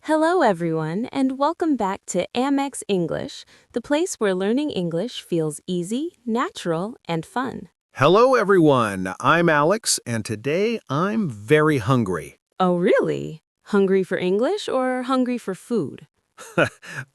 Hello, everyone, and welcome back to AMEX English, the place where learning English feels easy, natural, and fun. Hello, everyone. I'm Alex, and today I'm very hungry. Oh, really? Hungry for English or hungry for food?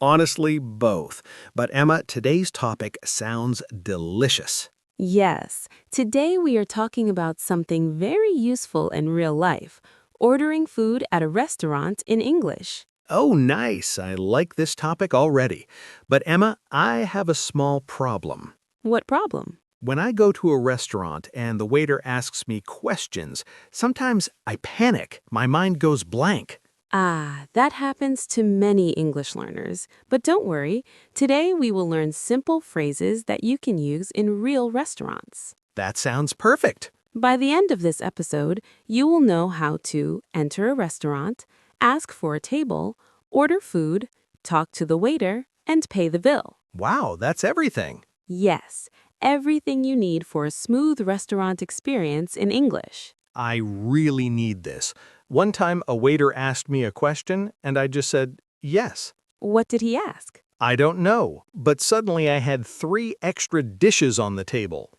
Honestly, both. But Emma, today's topic sounds delicious. Yes, today we are talking about something very useful in real life, ordering food at a restaurant in English. Oh, nice. I like this topic already. But Emma, I have a small problem. What problem? When I go to a restaurant and the waiter asks me questions, sometimes I panic. My mind goes blank. Ah, that happens to many English learners. But don't worry, today we will learn simple phrases that you can use in real restaurants. That sounds perfect. By the end of this episode, you will know how to enter a restaurant, ask for a table, order food, talk to the waiter, and pay the bill. Wow, that's everything. Yes, everything you need for a smooth restaurant experience in English. I really need this. One time, a waiter asked me a question, and I just said, yes. What did he ask? I don't know, but suddenly I had 3 extra dishes on the table.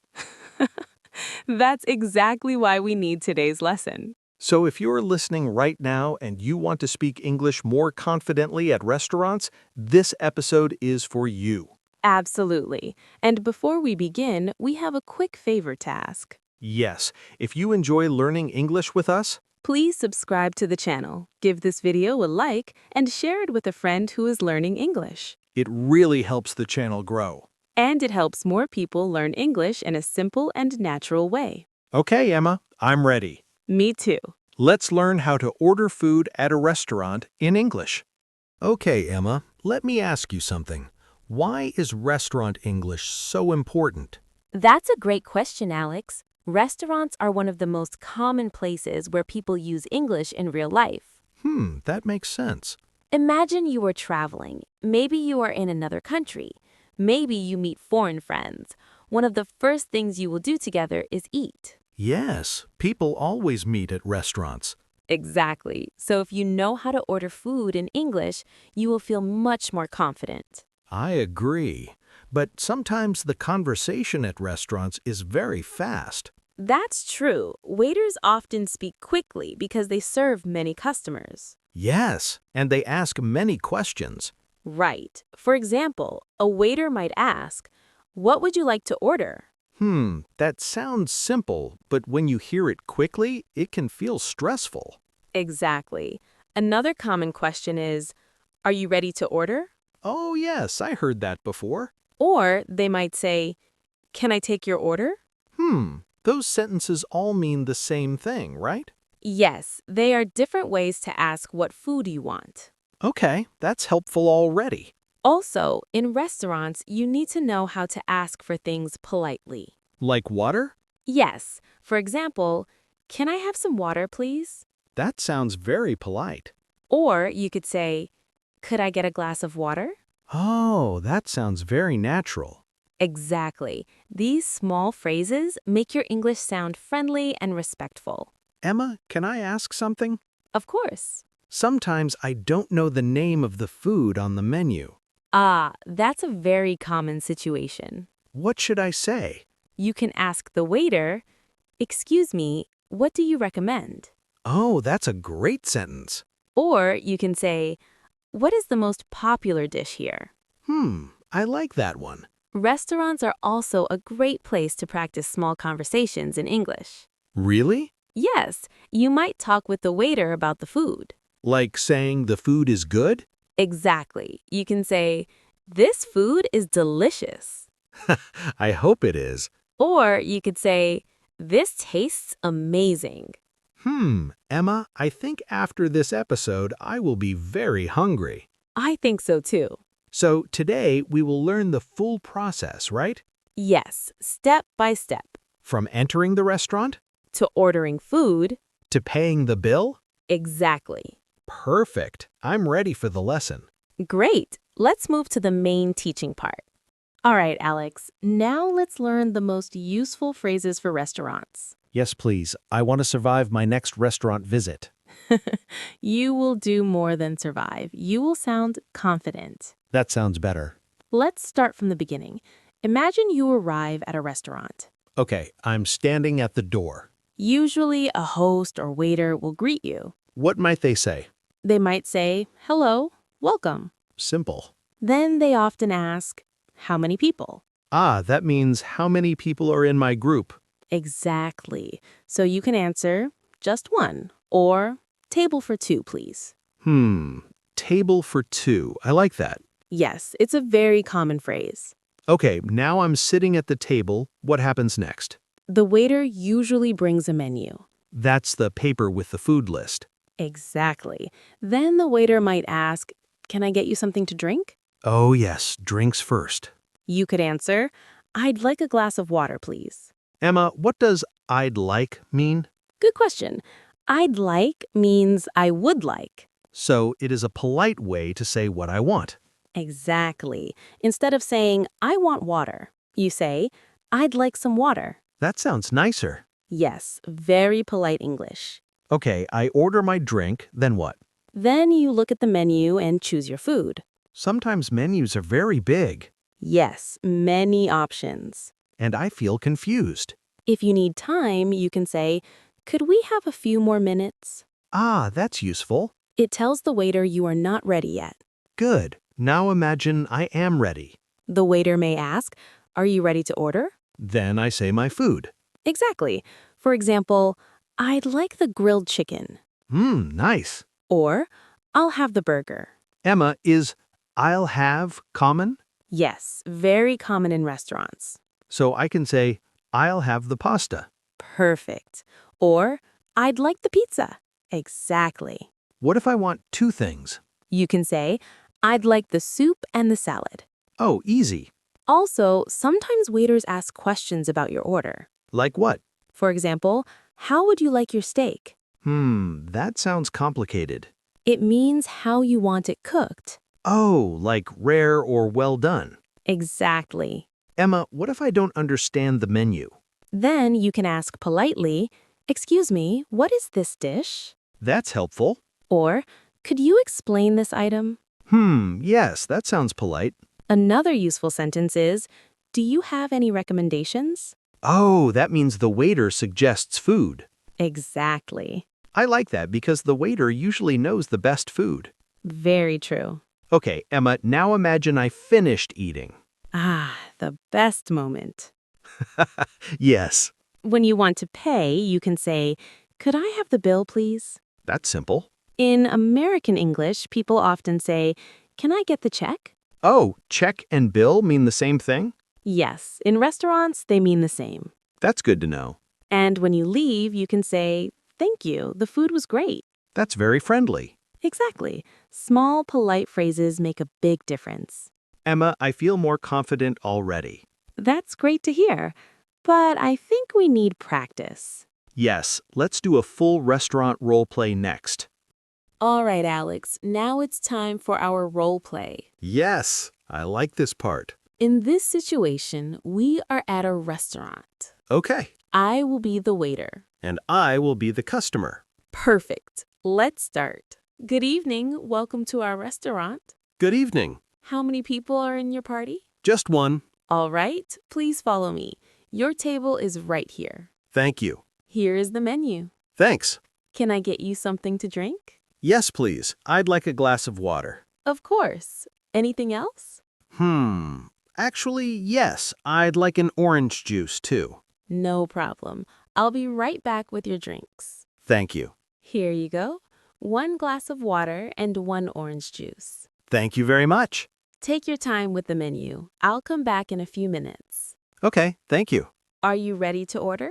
That's exactly why we need today's lesson. So if you're listening right now and you want to speak English more confidently at restaurants, this episode is for you. Absolutely. And before we begin, we have a quick favor to ask. Yes, if you enjoy learning English with us, Please subscribe to the channel, give this video a like, and share it with a friend who is learning English. it really helps the channel grow. And it helps more people learn English in a simple and natural way. Okay, Emma, I'm ready. Me too. Let's learn how to order food at a restaurant in English. Okay, Emma, let me ask you something. Why is restaurant English so important? That's a great question, Alex. Restaurants are one of the most common places where people use English in real life. That makes sense. Imagine you are traveling. Maybe you are in another country. Maybe you meet foreign friends. One of the first things you will do together is eat. Yes, people always meet at restaurants. Exactly. So if you know how to order food in English, you will feel much more confident. I agree. But sometimes the conversation at restaurants is very fast. That's true. Waiters often speak quickly because they serve many customers. Yes, and they ask many questions. Right. For example, a waiter might ask, "What would you like to order?" That sounds simple, but when you hear it quickly, it can feel stressful. Exactly. Another common question is, "Are you ready to order?" Oh, yes, I heard that before. Or they might say, "Can I take your order?" Those sentences all mean the same thing, right? Yes, they are different ways to ask what food you want. Okay, that's helpful already. Also, in restaurants, you need to know how to ask for things politely. Like water? Yes, for example, "Can I have some water, please?" That sounds very polite. Or you could say, "Could I get a glass of water?" Oh, that sounds very natural. Exactly. These small phrases make your English sound friendly and respectful. Emma, can I ask something? Of course. Sometimes I don't know the name of the food on the menu. Ah, that's a very common situation. What should I say? You can ask the waiter, "Excuse me, what do you recommend?" Oh, that's a great sentence. Or you can say, "What is the most popular dish here?" I like that one. Restaurants are also a great place to practice small conversations in English. Really? Yes, you might talk with the waiter about the food. Like saying the food is good? Exactly. You can say, "This food is delicious." I hope it is. Or you could say, "This tastes amazing." Emma, I think after this episode, I will be very hungry. I think so too. So today, we will learn the full process, right? Yes, step by step. From entering the restaurant, To ordering food. to paying the bill? Exactly. Perfect. I'm ready for the lesson. Great. Let's move to the main teaching part. All right, Alex, now let's learn the most useful phrases for restaurants. Yes, please. I want to survive my next restaurant visit. You will do more than survive. You will sound confident. That sounds better. Let's start from the beginning. Imagine you arrive at a restaurant. Okay, I'm standing at the door. Usually, a host or waiter will greet you. What might they say? They might say, "Hello, welcome." Simple. Then they often ask, "How many people?" Ah, that means how many people are in my group? Exactly. So you can answer, "Just one," or "Table for two, please." Table for two. I like that. Yes, it's a very common phrase. Okay, now I'm sitting at the table. What happens next? The waiter usually brings a menu. That's the paper with the food list. Exactly. Then the waiter might ask, "Can I get you something to drink?" Oh yes, drinks first. You could answer, "I'd like a glass of water, please." Emma, what does I'd like mean? Good question. "I'd like" means "I would like." So it is a polite way to say what I want. Exactly. Instead of saying, "I want water," you say, "I'd like some water." That sounds nicer. Yes, very polite English. Okay, I order my drink, then what? Then you look at the menu and choose your food. Sometimes menus are very big, Yes, many options. and I feel confused. If you need time, you can say, "Could we have a few more minutes?" Ah, that's useful. It tells the waiter you are not ready yet. Good. Now imagine I am ready. The waiter may ask, "Are you ready to order?" Then I say my food. Exactly. For example, "I'd like the grilled chicken." Nice. Or, "I'll have the burger." Emma, is I'll have common? Yes, very common in restaurants. So I can say, I'll have the pasta. Perfect. Or, "I'd like the pizza." Exactly. What if I want two things? You can say, "I'd like the soup and the salad." Oh, easy. Also, sometimes waiters ask questions about your order. Like what? For example, "How would you like your steak?" That sounds complicated. It means how you want it cooked. Oh, like rare or well done. Exactly. Emma, what if I don't understand the menu? Then you can ask politely, "Excuse me, what is this dish?" That's helpful. Or, "Could you explain this item?" Yes, that sounds polite. Another useful sentence is, "Do you have any recommendations?" Oh, that means the waiter suggests food. Exactly. I like that because the waiter usually knows the best food. Very true. Okay, Emma, now imagine I finished eating. Ah, the best moment. Yes, When you want to pay, you can say, "Could I have the bill, please?" that's simple. In American English, people often say, "Can I get the check?" Oh, check and bill mean the same thing? Yes, in restaurants, they mean the same. That's good to know. And when you leave, you can say, "Thank you, the food was great." That's very friendly. Exactly. Small, polite phrases make a big difference. Emma, I feel more confident already. That's great to hear, but I think we need practice. Yes, let's do a full restaurant role play next. All right, Alex, now it's time for our role play. Yes, I like this part. In this situation, we are at a restaurant. Okay, I will be the waiter. and I will be the customer. Perfect. Let's start. Good evening. Welcome to our restaurant. Good evening. How many people are in your party? Just one. All right, please follow me. Your table is right here. Thank you. Here is the menu. Thanks. Can I get you something to drink? Yes, please. I'd like a glass of water. Of course. Anything else? Actually, yes. I'd like an orange juice, too. No problem. I'll be right back with your drinks. Thank you. Here you go. 1 glass of water and 1 orange juice. Thank you very much. Take your time with the menu. I'll come back in a few minutes. Okay, thank you. Are you ready to order?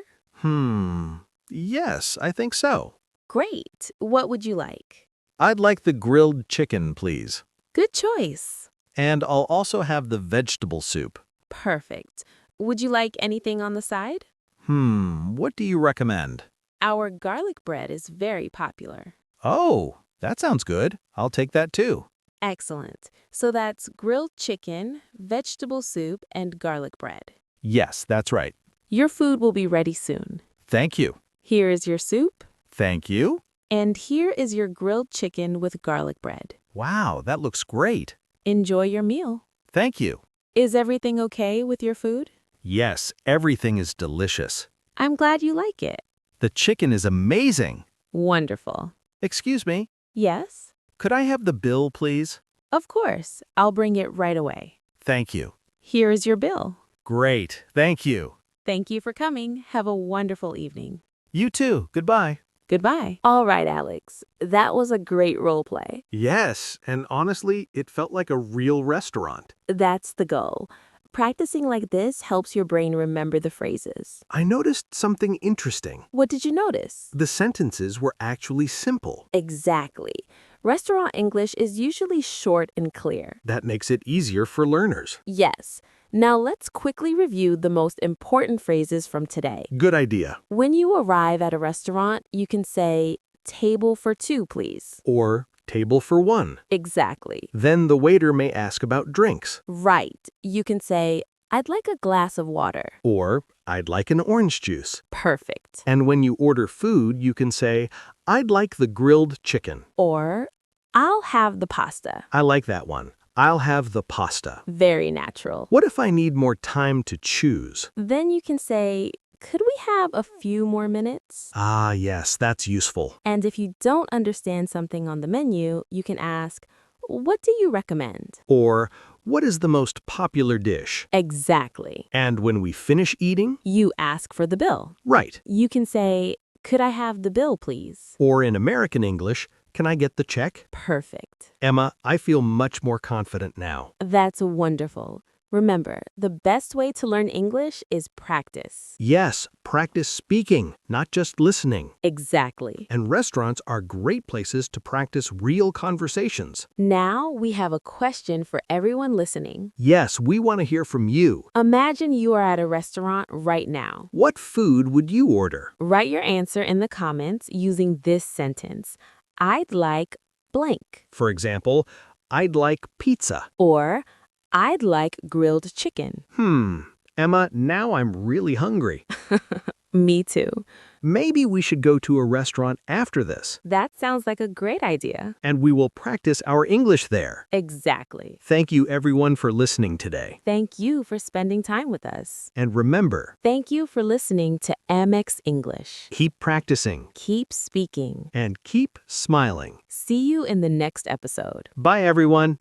Yes, I think so. Great. What would you like? I'd like the grilled chicken, please. Good choice. And I'll also have the vegetable soup. Perfect. Would you like anything on the side? What do you recommend? Our garlic bread is very popular. Oh, that sounds good. I'll take that too. Excellent. So that's grilled chicken, vegetable soup, and garlic bread. Yes, that's right. Your food will be ready soon. Thank you. Here is your soup. Thank you. And here is your grilled chicken with garlic bread. Wow, that looks great. Enjoy your meal. Thank you. Is everything okay with your food? Yes, everything is delicious. I'm glad you like it. The chicken is amazing. Wonderful. Excuse me, Yes? could I have the bill, please? Of course. I'll bring it right away. Thank you. Here is your bill. Great, thank you. Thank you for coming. Have a wonderful evening. You too, goodbye. Goodbye. All right, Alex. That was a great role play. Yes, and honestly, it felt like a real restaurant. That's the goal. Practicing like this helps your brain remember the phrases. I noticed something interesting. What did you notice? The sentences were actually simple. Exactly. Restaurant English is usually short and clear. That makes it easier for learners. Yes. Now let's quickly review the most important phrases from today. Good idea. When you arrive at a restaurant, you can say, "Table for two, please." Or table for one. Exactly. Then the waiter may ask about drinks. Right. You can say, "I'd like a glass of water." Or I'd like an orange juice. Perfect. And when you order food, you can say, I'd like the grilled chicken. Or, "I'll have the pasta." I like that one. I'll have the pasta. Very natural. What if I need more time to choose? Then you can say, "Could we have a few more minutes?" Ah, yes, that's useful. And if you don't understand something on the menu, you can ask, "What do you recommend?" Or, what is the most popular dish? Exactly. And when we finish eating? You ask for the bill. Right. You can say, "Could I have the bill, please?" Or in American English, can I get the check? Perfect. Emma, I feel much more confident now. That's wonderful. Remember, the best way to learn English is practice. Yes, practice speaking, not just listening. Exactly. And restaurants are great places to practice real conversations. Now we have a question for everyone listening. Yes, we want to hear from you. Imagine you are at a restaurant right now. What food would you order? Write your answer in the comments using this sentence. "I'd like blank." For example, I'd like pizza. Or, "I'd like grilled chicken." Emma, now I'm really hungry. Me too. Maybe we should go to a restaurant after this, That sounds like a great idea. and we will practice our English there. Exactly. Thank you everyone for listening today. Thank you for spending time with us. And remember, Thank you for listening to AMEX English. keep practicing Keep speaking. and keep smiling. See you in the next episode. Bye everyone.